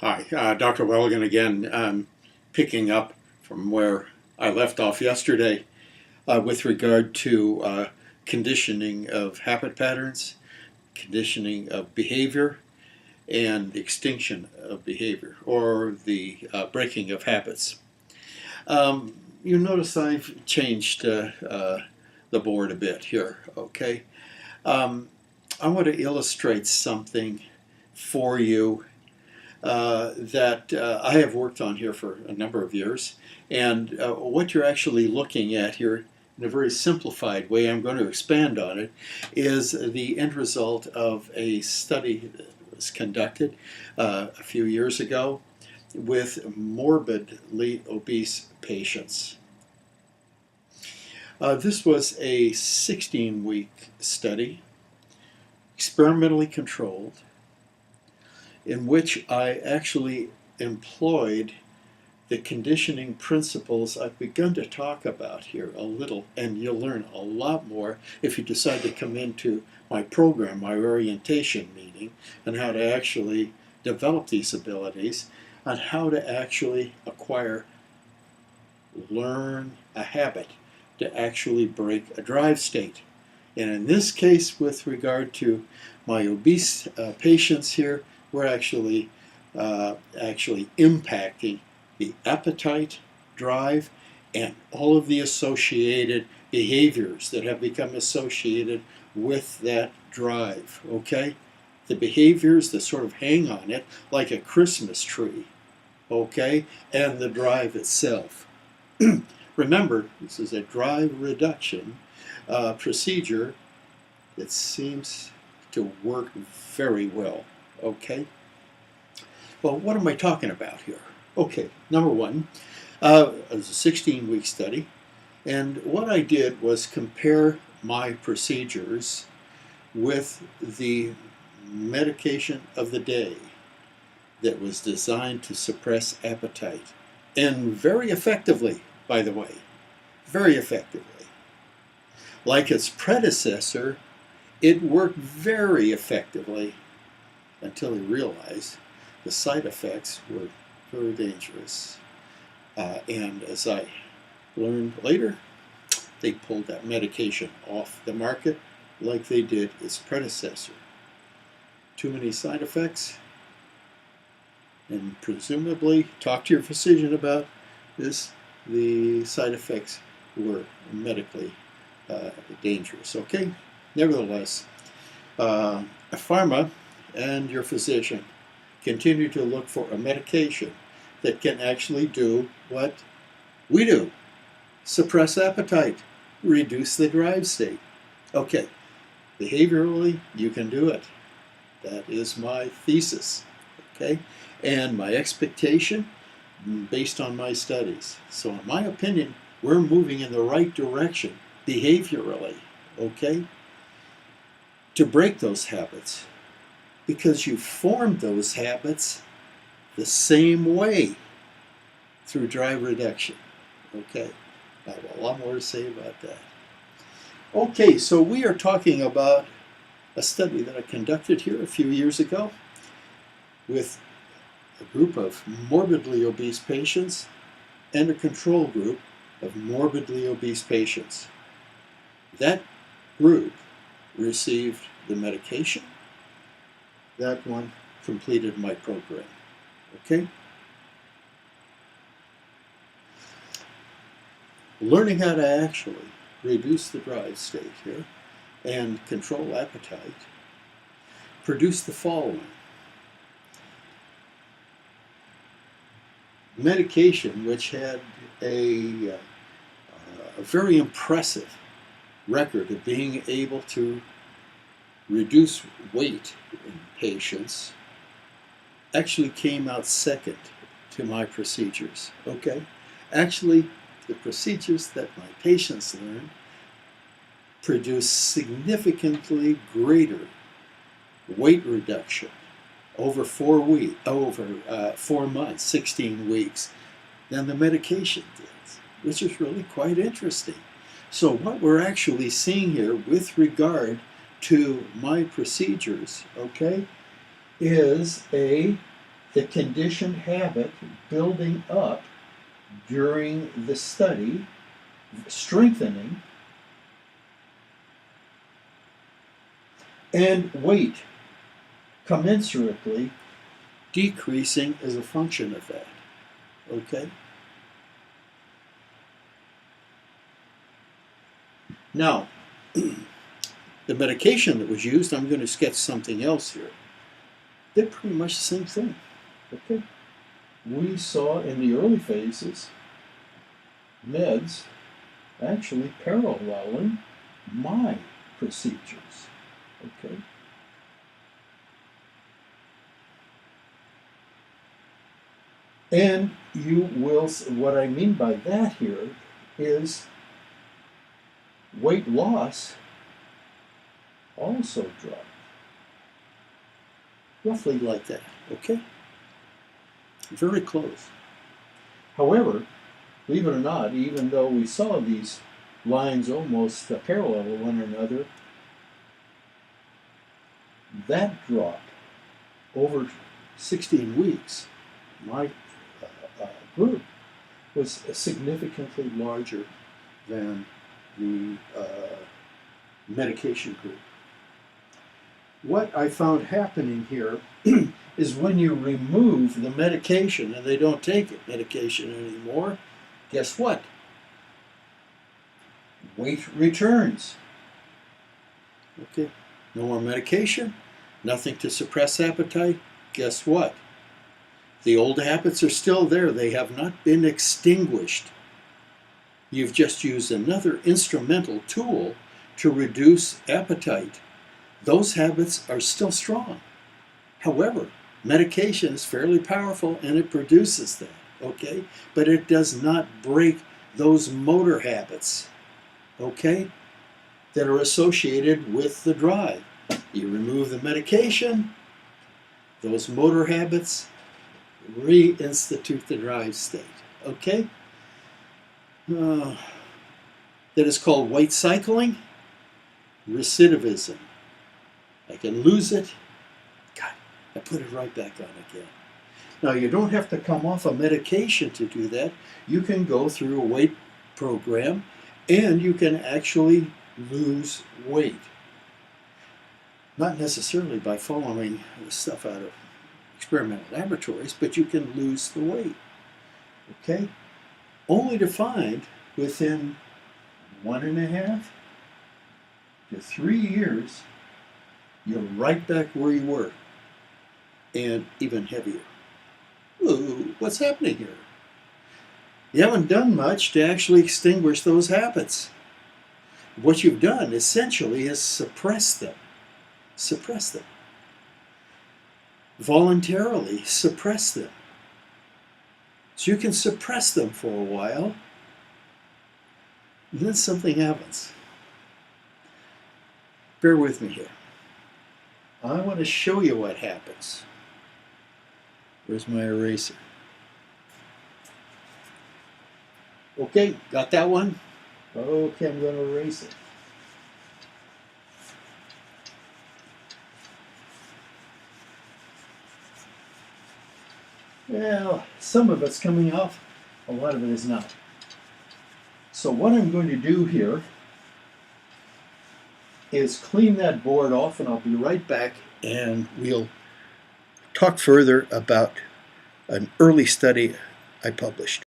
Hi, Dr. Welligan again, picking up from where I left off yesterday with regard to conditioning of habit patterns, conditioning of behavior, and the extinction of behavior, or the breaking of habits. You notice I've changed the board a bit here, okay? I want to illustrate something for you that I have worked on here for a number of years. And what you're actually looking at here, in a very simplified way, I'm going to expand on it, is the end result of a study that was conducted a few years ago with morbidly obese patients. This was a 16-week study, experimentally controlled, in which I actually employed the conditioning principles I've begun to talk about here a little, and you'll learn a lot more if you decide to come into my program, my orientation meeting, and how to actually develop these abilities, on how to actually learn a habit to actually break a drive state. And in this case, with regard to my obese patients here, we're actually impacting the appetite, drive, and all of the associated behaviors that have become associated with that drive, okay? The behaviors that sort of hang on it like a Christmas tree, okay? And the drive itself. Remember, this is a drive reduction procedure that seems to work very well. Okay. Well, what am I talking about here? Okay, number one, it was a 16-week study, and what I did was compare my procedures with the medication of the day that was designed to suppress appetite, and very effectively, by the way, very effectively. Like its predecessor, it worked very effectively until he realized the side effects were very dangerous. And as I learned later, they pulled that medication off the market like they did its predecessor. Too many side effects, and presumably, talk to your physician about this, the side effects were medically dangerous, okay? Nevertheless, pharma and your physician continue to look for a medication that can actually do what we do: suppress appetite, reduce the drive state. Okay, behaviorally, you can do it. That is my thesis, okay? And my expectation based on my studies. So in my opinion, we're moving in the right direction behaviorally, okay? To break those habits, because you formed those habits the same way through drive reduction. Okay, I have a lot more to say about that. Okay, so we are talking about a study that I conducted here a few years ago with a group of morbidly obese patients and a control group of morbidly obese patients. That group received the medication. That one completed my program. Okay? Learning how to actually reduce the drive state here and control appetite produced the following. Medication which had a very impressive record of being able to reduce weight in patients actually came out second to my procedures. Okay? Actually, the procedures that my patients learned produce significantly greater weight reduction over 4 months, 16 weeks, than the medication did, which is really quite interesting. So what we're actually seeing here with regard to my procedures, okay, is a the conditioned habit building up during the study, strengthening, and weight commensurately decreasing as a function of that. Okay? Now, the medication that was used, I'm going to sketch something else here. They're pretty much the same thing. Okay? We saw in the early phases meds actually paralleling my procedures. Okay? And you will, what I mean by that here is weight loss also dropped. Roughly like that, okay? Very close. However, believe it or not, even though we saw these lines almost parallel one another, that drop over 16 weeks, my group, was significantly larger than the medication group. What I found happening here is when you remove the medication and they don't take medication anymore, guess what? Weight returns. Okay, no more medication, nothing to suppress appetite. Guess what? The old habits are still there. They have not been extinguished. You've just used another instrumental tool to reduce appetite. Those habits are still strong. However, medication is fairly powerful and it produces that, okay? But it does not break those motor habits, okay, that are associated with the drive. You remove the medication, those motor habits reinstitute the drive state, okay? That is called weight cycling, recidivism. I can lose it. God, I put it right back on again. Now, you don't have to come off a medication to do that. You can go through a weight program and you can actually lose weight. Not necessarily by following the stuff out of experimental laboratories, but you can lose the weight. Okay? Only to find within 1.5 to 3 years, you're right back where you were, and even heavier. Ooh, what's happening here? You haven't done much to actually extinguish those habits. What you've done, essentially, is suppress them. Suppress them. Voluntarily suppress them. So you can suppress them for a while, and then something happens. Bear with me here. I want to show you what happens. Where's my eraser? Okay, got that one? Okay, I'm going to erase it. Well, some of it's coming off, a lot of it is not. So what I'm going to do here is clean that board off, and I'll be right back, and we'll talk further about an early study I published.